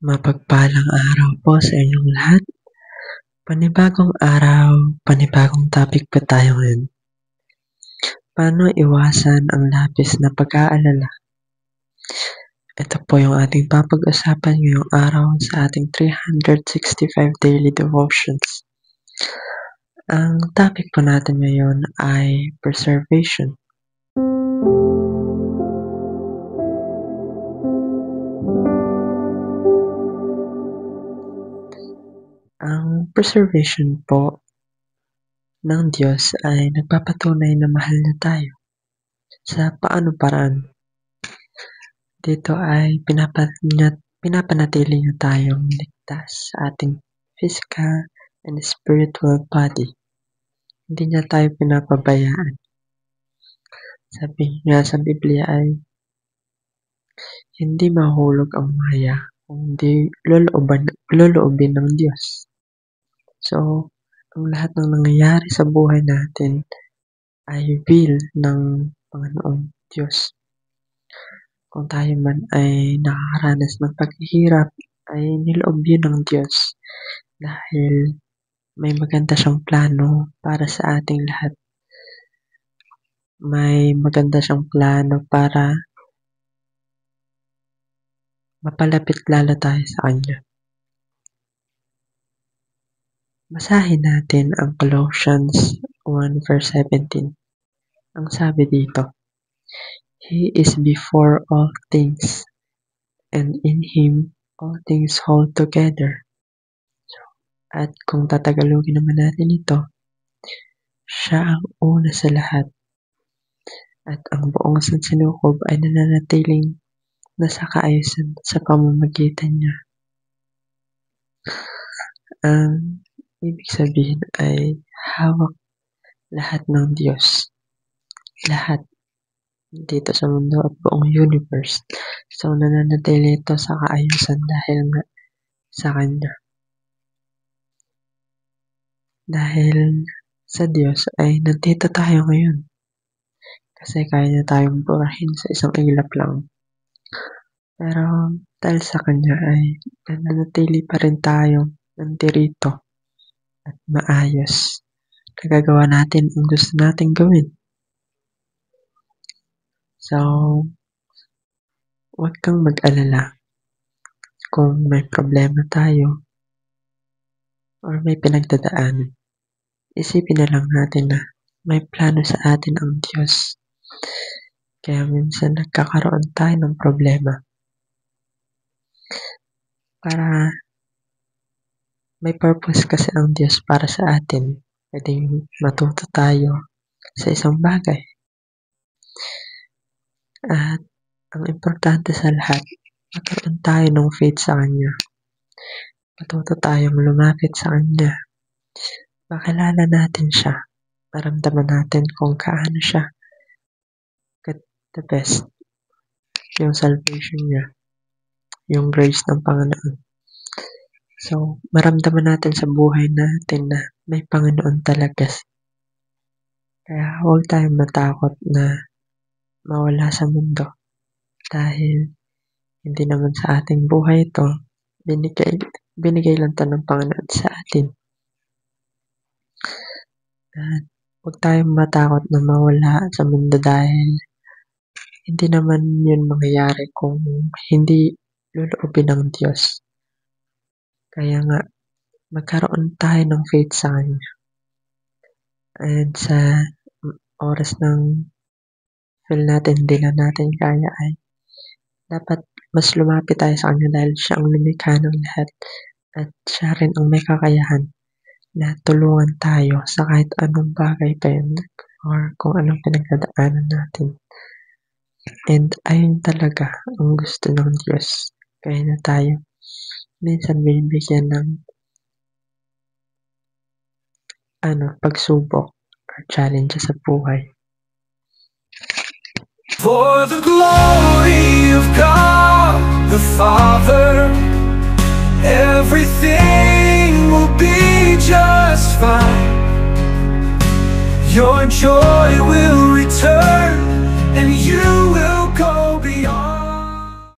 Mapagpalang araw po sa inyong lahat. Panibagong araw, panibagong topic po tayo ngayon. Paano iwasan ang labis na pag-aalala? Ito po yung ating papag-usapan ngayong araw sa ating 365 daily devotions. Ang topic po natin ngayon ay preservation. Ang preservation po ng Diyos ay nagpapatunay na mahal na tayo. Sa paano paraan? Dito ay pinapanatili niya tayong ligtas sa ating physical and spiritual body. Hindi niya tayo pinapabayaan. Sabi nga sa Biblia ay hindi mahulog ang maya kung hindi loloobin ng Diyos. So, ang lahat ng nangyayari sa buhay natin ay will ng Panginoong Diyos. Kung tayo man ay nakakaranas ng paghihirap, ay niloob yun ng Diyos dahil may maganda siyang plano para sa ating lahat. May maganda siyang plano para mapalapit lalo tayo sa Kanya. Basahin natin ang Colossians 1 verse 17. Ang sabi dito, He is before all things, and in Him all things hold together. At kung tatagalogin naman natin ito, siya ang una sa lahat. At ang buong sansinukob ay nananatiling nasa kaayusan sa pamamagitan niya. Ang ibig sabihin ay hawak lahat ng Diyos. Lahat dito sa mundo at buong universe. So, nananatili ito sa kaayusan dahil nga sa Kanya. Dahil sa Diyos ay nandito tayo ngayon. Kasi kaya niya tayong burahin sa isang ilap lang. Pero dahil sa Kanya ay nananatili pa rin tayo nandirito at maayos. Nagagawa natin ang gusto nating gawin. So, huwag kang mag-alala kung may problema tayo or may pinagdadaanan. Isipin na lang natin na may plano sa atin ang Diyos. Kaya minsan nagkakaroon tayo ng problema. Para may purpose kasi ang Diyos para sa atin. Pwedeng matuto tayo sa isang bagay. At ang importante sa lahat, magkaroon tayo ng faith sa Kanya. Matuto tayong lumapit sa Kanya. Makilala natin siya. Maramdaman natin kung kaano siya the best. Yung salvation niya. Yung grace ng Panginoon. So, maramdaman natin sa buhay natin na may Panginoon talaga. Kaya huwag tayong matakot na mawala sa mundo. Dahil hindi naman sa ating buhay ito, binigay lang ito ng Panginoon sa atin. At huwag tayong matakot na mawala sa mundo dahil hindi naman yun mangyayari kung hindi loloobin ng Diyos. Kaya nga, magkaroon tayo ng faith sa Kanya. And sa oras ng feel natin, hindi na natin kaya ay dapat mas lumapit tayo sa Kanya dahil siya ang lumikha ng lahat at siya rin ang may kakayahan na tulungan tayo sa kahit anong bagay pa yun or kung anong pinagdadaanan natin. And ayun talaga ang gusto ng Diyos. Kaya na tayo minsan binibigyan ng pagsubok or challenge sa buhay. For the glory of God the Father, everything will be just fine. Your joy will return.